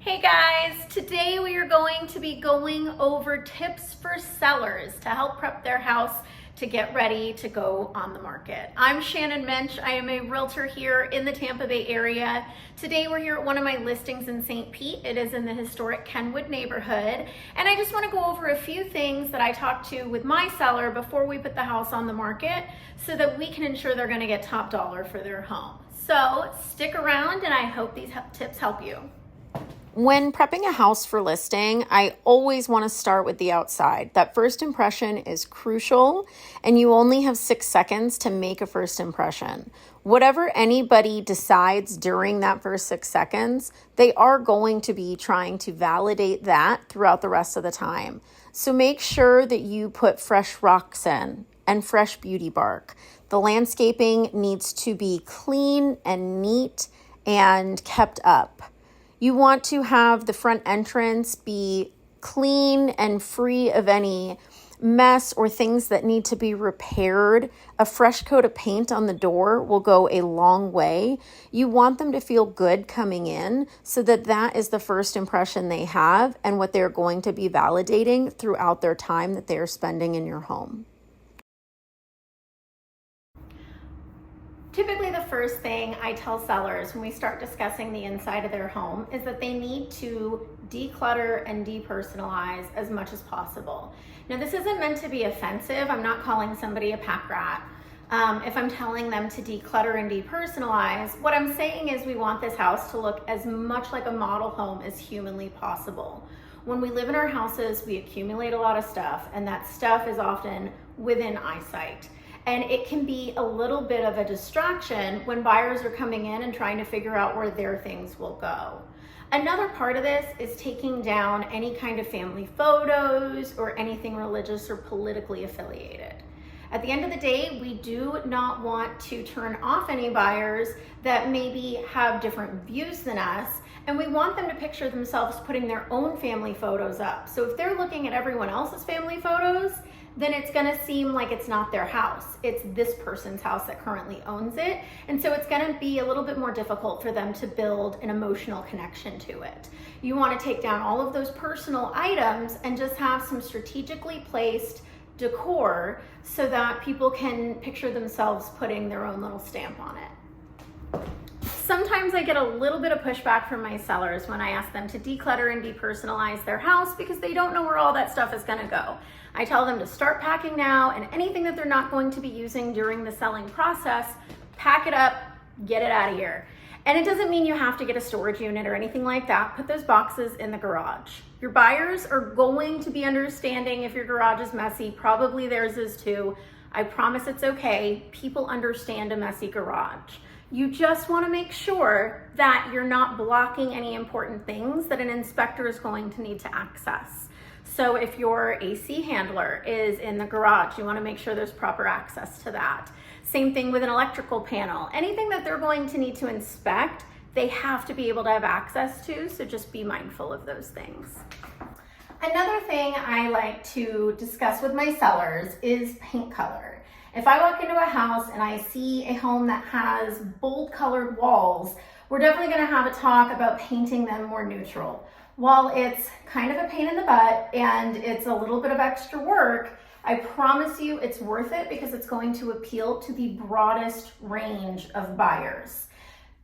Hey guys, today we are going to be going over tips for sellers to help prep their house to get ready to go on the market. I'm Shannon Mensch. I am a realtor here in the Tampa Bay area. Today we're here at one of my listings in St. Pete. It is in the historic Kenwood neighborhood. And I just want to go over a few things that I talked to with my seller before we put the house on the market so that we can ensure they're going to get top dollar for their home. So stick around and I hope these tips help you. When prepping a house for listing, I always want to start with the outside. That first impression is crucial, and you only have 6 seconds to make a first impression. Whatever anybody decides during that first 6 seconds, they are going to be trying to validate that throughout the rest of the time. So make sure that you put fresh rocks in and fresh beauty bark. The landscaping needs to be clean and neat and kept up. You want to have the front entrance be clean and free of any mess or things that need to be repaired. A fresh coat of paint on the door will go a long way. You want them to feel good coming in so that that is the first impression they have and what they're going to be validating throughout their time that they are spending in your home. Typically, the first thing I tell sellers when we start discussing the inside of their home is that they need to declutter and depersonalize as much as possible. Now, this isn't meant to be offensive. I'm not calling somebody a pack rat. If I'm telling them to declutter and depersonalize, what I'm saying is we want this house to look as much like a model home as humanly possible. When we live in our houses, we accumulate a lot of stuff, and that stuff is often within eyesight. And it can be a little bit of a distraction when buyers are coming in and trying to figure out where their things will go. Another part of this is taking down any kind of family photos or anything religious or politically affiliated. At the end of the day, we do not want to turn off any buyers that maybe have different views than us, and we want them to picture themselves putting their own family photos up. So if they're looking at everyone else's family photos, then it's gonna seem like it's not their house. It's this person's house that currently owns it. And so it's gonna be a little bit more difficult for them to build an emotional connection to it. You wanna take down all of those personal items and just have some strategically placed decor so that people can picture themselves putting their own little stamp on it. Sometimes I get a little bit of pushback from my sellers when I ask them to declutter and depersonalize their house because they don't know where all that stuff is gonna go. I tell them to start packing now, and anything that they're not going to be using during the selling process, pack it up, get it out of here. And it doesn't mean you have to get a storage unit or anything like that. Put those boxes in the garage. Your buyers are going to be understanding if your garage is messy. Probably theirs is too. I promise it's okay. People understand a messy garage. You just want to make sure that you're not blocking any important things that an inspector is going to need to access. So if your AC handler is in the garage, you want to make sure there's proper access to that. Same thing with an electrical panel. Anything that they're going to need to inspect, they have to be able to have access to, so just be mindful of those things. Another thing I like to discuss with my sellers is paint color. If I walk into a house and I see a home that has bold colored walls, we're definitely going to have a talk about painting them more neutral. While it's kind of a pain in the butt and it's a little bit of extra work, I promise you it's worth it because it's going to appeal to the broadest range of buyers.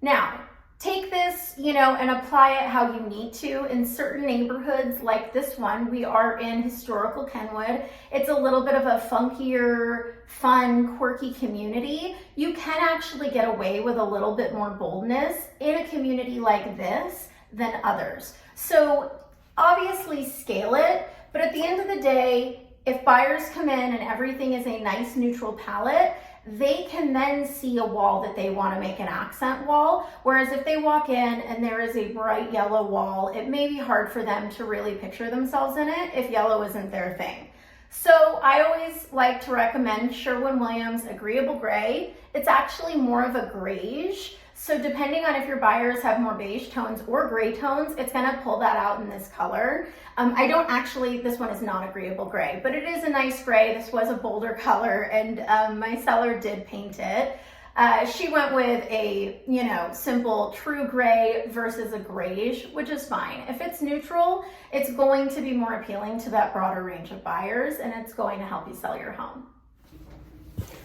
Now, take this, and apply it how you need to. In certain neighborhoods like this one, we are in historical Kenwood. It's a little bit of a funkier, fun, quirky community. You can actually get away with a little bit more boldness in a community like this than others. So obviously scale it, but at the end of the day, if buyers come in and everything is a nice neutral palette, they can then see a wall that they want to make an accent wall. Whereas if they walk in and there is a bright yellow wall, it may be hard for them to really picture themselves in it if yellow isn't their thing. So I always like to recommend Sherwin-Williams Agreeable Gray. It's actually more of a grayish. So depending on if your buyers have more beige tones or gray tones, it's gonna pull that out in this color. This one is not Agreeable Gray, but it is a nice gray. This was a bolder color and my seller did paint it. She went with a, simple true gray versus a grayish, which is fine. If it's neutral, it's going to be more appealing to that broader range of buyers, and it's going to help you sell your home.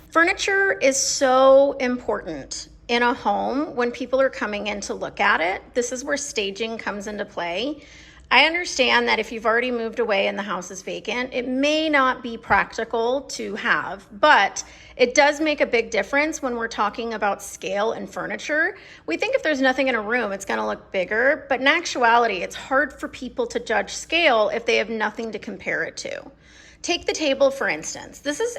Furniture is so important in a home when people are coming in to look at it. This is where staging comes into play. I understand that if you've already moved away and the house is vacant, it may not be practical to have, but it does make a big difference when we're talking about scale and furniture. We think if there's nothing in a room, it's gonna look bigger, but in actuality, it's hard for people to judge scale if they have nothing to compare it to. Take the table, for instance. This is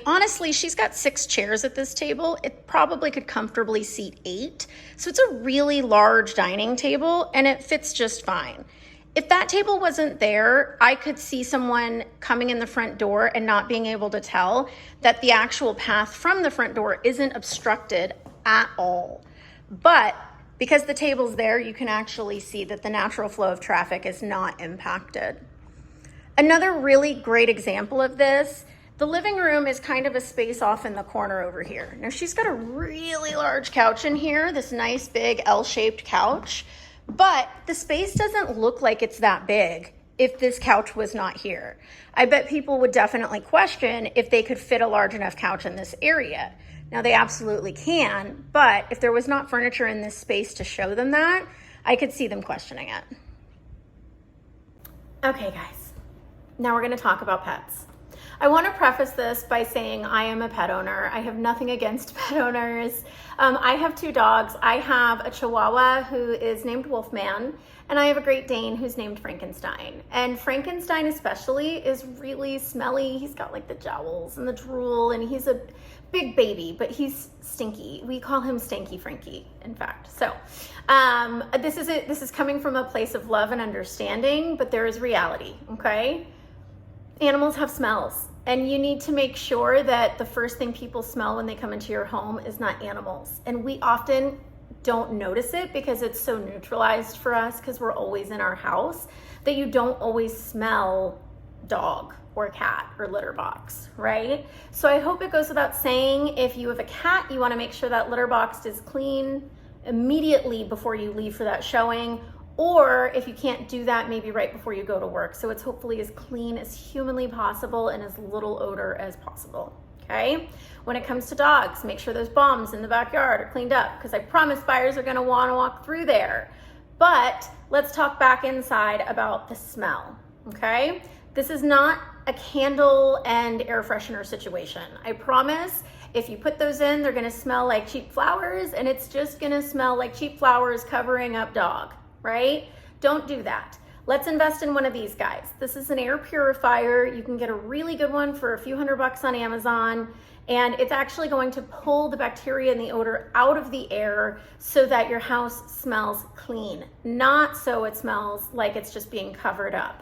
honestly, she's got 6 chairs at this table. It probably could comfortably seat 8. So it's a really large dining table and it fits just fine. If that table wasn't there, I could see someone coming in the front door and not being able to tell that the actual path from the front door isn't obstructed at all. But because the table's there, you can actually see that the natural flow of traffic is not impacted. Another really great example of this, the living room is kind of a space off in the corner over here. Now she's got a really large couch in here, this nice big L-shaped couch, but the space doesn't look like it's that big if this couch was not here. I bet people would definitely question if they could fit a large enough couch in this area. Now they absolutely can, but if there was not furniture in this space to show them that, I could see them questioning it. Okay guys. Now we're going to talk about pets. I want to preface this by saying I am a pet owner. I have nothing against pet owners. I have 2 dogs. I have a Chihuahua who is named Wolfman, and I have a Great Dane who's named Frankenstein. And Frankenstein especially is really smelly. He's got like the jowls and the drool, and he's a big baby, but he's stinky. We call him Stinky Frankie, in fact. So this is coming from a place of love and understanding, but there is reality, okay? Animals have smells, and you need to make sure that the first thing people smell when they come into your home is not animals. And we often don't notice it because it's so neutralized for us because we're always in our house that you don't always smell dog or cat or litter box, right? So I hope it goes without saying, if you have a cat, you want to make sure that litter box is clean immediately before you leave for that showing. Or if you can't do that, maybe right before you go to work. So it's hopefully as clean as humanly possible and as little odor as possible, okay? When it comes to dogs, make sure those bombs in the backyard are cleaned up because I promise buyers are gonna wanna walk through there. But let's talk back inside about the smell, okay? This is not a candle and air freshener situation. I promise if you put those in, they're gonna smell like cheap flowers, and it's just gonna smell like cheap flowers covering up dog. Right? Don't do that. Let's invest in one of these guys. This is an air purifier. You can get a really good one for a few $100 on Amazon, and it's actually going to pull the bacteria and the odor out of the air so that your house smells clean, not so it smells like it's just being covered up.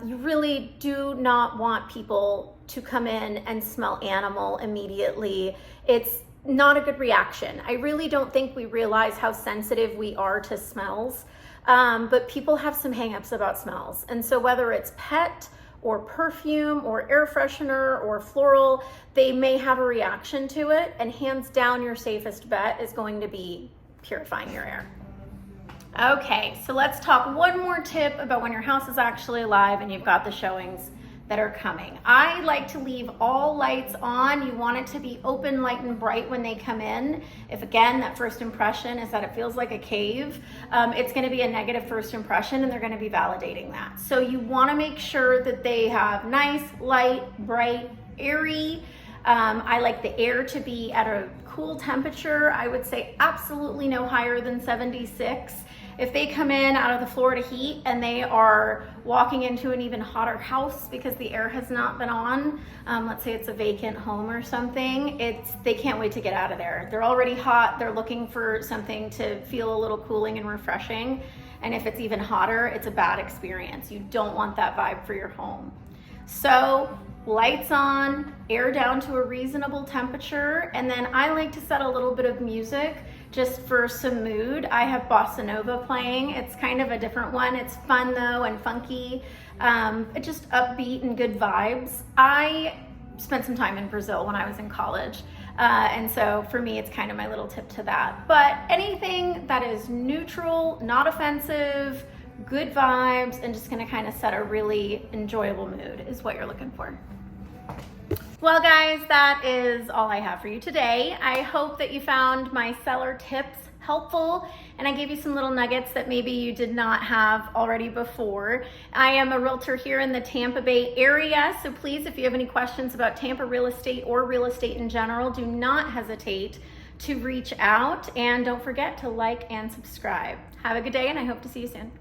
You really do not want people to come in and smell animal immediately. It's not a good reaction. I really don't think we realize how sensitive we are to smells, but people have some hangups about smells. And so whether it's pet or perfume or air freshener or floral, they may have a reaction to it, and hands down your safest bet is going to be purifying your air. Okay, so let's talk one more tip about when your house is actually alive and you've got the showings that are coming. I like to leave all lights on. You want it to be open, light, and bright when they come in. If again, that first impression is that it feels like a cave, it's gonna be a negative first impression, and they're gonna be validating that. So you wanna make sure that they have nice, light, bright, airy. I like the air to be at a cool temperature. I would say absolutely no higher than 76. If they come in out of the Florida heat and they are walking into an even hotter house because the air has not been on, let's say it's a vacant home or something, they can't wait to get out of there. They're already hot, they're looking for something to feel a little cooling and refreshing. And if it's even hotter, it's a bad experience. You don't want that vibe for your home. So lights on, air down to a reasonable temperature, and then I like to set a little bit of music just for some mood. I have Bossa Nova playing. It's kind of a different one. It's fun though and funky, just upbeat and good vibes. I spent some time in Brazil when I was in college. And so for me, it's kind of my little tip to that. But anything that is neutral, not offensive, good vibes, and just gonna kind of set a really enjoyable mood is what you're looking for. Well guys, that is all I have for you today. I hope that you found my seller tips helpful and I gave you some little nuggets that maybe you did not have already before. I am a realtor here in the Tampa Bay area, so please, if you have any questions about Tampa real estate or real estate in general, do not hesitate to reach out, and don't forget to like and subscribe. Have a good day and I hope to see you soon.